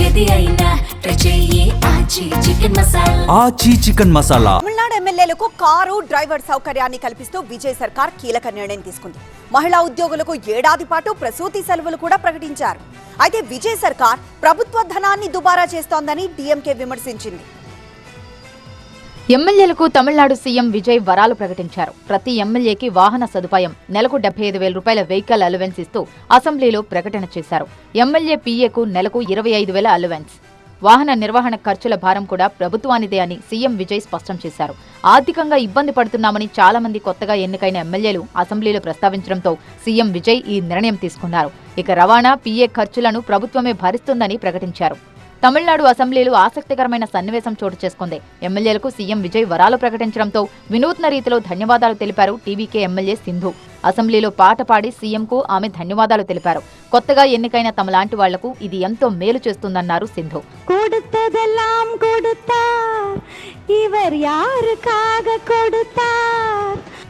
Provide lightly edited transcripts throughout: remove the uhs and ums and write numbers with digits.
ఏది అయినా చెయ్యి ఆచి చికెన్ మసాలా. తమిళనాడు ఎమ్మెల్యేలకు కారు డ్రైవర్ సౌకర్యాన్ని కల్పిస్తూ విజయ్ సర్కార్ కీలక నిర్ణయం తీసుకుంది. మహిళా ఉద్యోగులకు ఏడాది పాటు ప్రసూతి సెలవులు కూడా ప్రకటించారు. అయితే విజయ్ సర్కార్ ప్రభుత్వ ధనాన్ని దుబారా చేస్తోందని డీఎంకే విమర్శించింది. ఎమ్మెల్యేలకు తమిళనాడు సీఎం విజయ్ వరాలు ప్రకటించారు. ప్రతి ఎమ్మెల్యేకి వాహన సదుపాయం, నెలకు 75,000 రూపాయల వెహికల్ అలవెన్స్ ఇస్తూ అసెంబ్లీలో ప్రకటన చేశారు. ఎమ్మెల్యే పీఏకు నెలకు 25,000 అలవెన్స్. వాహన నిర్వహణ ఖర్చుల భారం కూడా ప్రభుత్వానిదే అని సీఎం విజయ్ స్పష్టం చేశారు. ఆర్థికంగా ఇబ్బంది పడుతున్నామని చాలా మంది కొత్తగా ఎన్నికైన ఎమ్మెల్యేలు అసెంబ్లీలో ప్రస్తావించడంతో సీఎం విజయ్ ఈ నిర్ణయం తీసుకున్నారు. ఇక రవాణా, పీఏ ఖర్చులను ప్రభుత్వమే భరిస్తుందని ప్రకటించారు. తమిళనాడు అసెంబ్లీలో ఆసక్తికరమైన సన్నివేశం చోటు చేసుకుంది. ఎమ్మెల్యేలకు సీఎం విజయ్ వరాలు ప్రకటించడంతో వినూత్న రీతిలో ధన్యవాదాలు తెలిపారు టీవీకే ఎమ్మెల్యే సింధు. అసెంబ్లీలో పాట పాడి సీఎంకు ఆమె ధన్యవాదాలు తెలిపారు. కొత్తగా ఎన్నికైన తమలాంటి వాళ్లకు ఇది ఎంతో మేలు చేస్తుందన్నారు సింధు.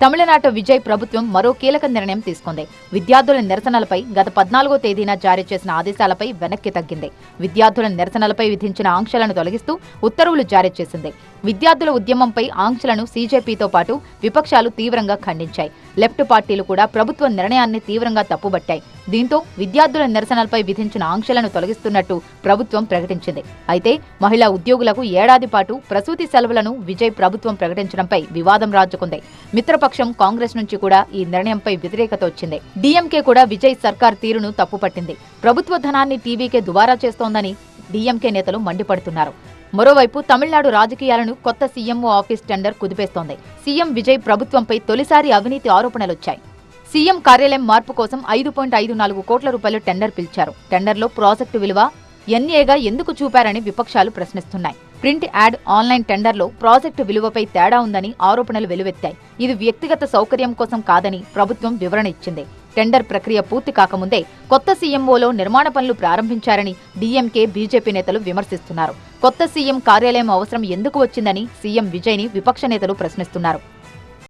తమిళనాడు విజయ్ ప్రభుత్వం మరో కీలక నిర్ణయం తీసుకుంది. విద్యార్థుల నిరసనలపై గత 14వ తేదీన జారీ చేసిన ఆదేశాలపై వెనక్కి తగ్గింది. విద్యార్థుల నిరసనలపై విధించిన ఆంక్షలను తొలగిస్తూ ఉత్తర్వులు జారీ చేసింది. విద్యార్థుల ఉద్యమంపై ఆంక్షలను సీజేపీతో పాటు విపక్షాలు తీవ్రంగా ఖండించాయి. లెఫ్ట్ పార్టీలు కూడా ప్రభుత్వ నిర్ణయాన్ని తీవ్రంగా తప్పుబట్టాయి. దీంతో విద్యార్థుల నిరసనలపై విధించిన ఆంక్షలను తొలగిస్తున్నట్టు ప్రభుత్వం ప్రకటించింది. అయితే మహిళా ఉద్యోగులకు ఏడాది పాటు ప్రసూతి సెలవులను విజయ్ ప్రభుత్వం ప్రకటించడంపై వివాదం రాజుకుంది. మిత్రపక్షం కాంగ్రెస్ నుంచి కూడా ఈ నిర్ణయంపై వ్యతిరేకత వచ్చింది. డీఎంకే కూడా విజయ్ సర్కార్ తీరును తప్పుపట్టింది. ప్రభుత్వ ధనాన్ని టీవీకే దుబారా చేస్తోందని డీఎంకే నేతలు మండిపడుతున్నారు. మరోవైపు తమిళనాడు రాజకీయాలను కొత్త సీఎంఓ ఆఫీస్ టెండర్ కుదిపేస్తోంది. సీఎం విజయ్ ప్రభుత్వంపై తొలిసారి అవినీతి ఆరోపణలొచ్చాయి. సీఎం కార్యాలయం మార్పు కోసం 5.54 కోట్ల రూపాయలు టెండర్ పిలిచారు. టెండర్లో ప్రాజెక్టు విలువ ఎన్ఏగా ఎందుకు చూపారని విపక్షాలు ప్రశ్నిస్తున్నాయి. ప్రింట్ యాడ్, ఆన్లైన్ టెండర్లో ప్రాజెక్టు విలువపై తేడా ఉందని ఆరోపణలు వెలువెత్తాయి. ఇది వ్యక్తిగత సౌకర్యం కోసం కాదని ప్రభుత్వం వివరణ ఇచ్చింది. టెండర్ ప్రక్రియ పూర్తి కాకముందే కొత్త సీఎంఓలో నిర్మాణ పనులు ప్రారంభించారని డీఎంకే, బీజేపీ నేతలు విమర్శిస్తున్నారు. కొత్త సీఎం కార్యాలయం అవసరం ఎందుకు వచ్చిందని సీఎం విజయ్ని విపక్ష నేతలు ప్రశ్నిస్తున్నారు.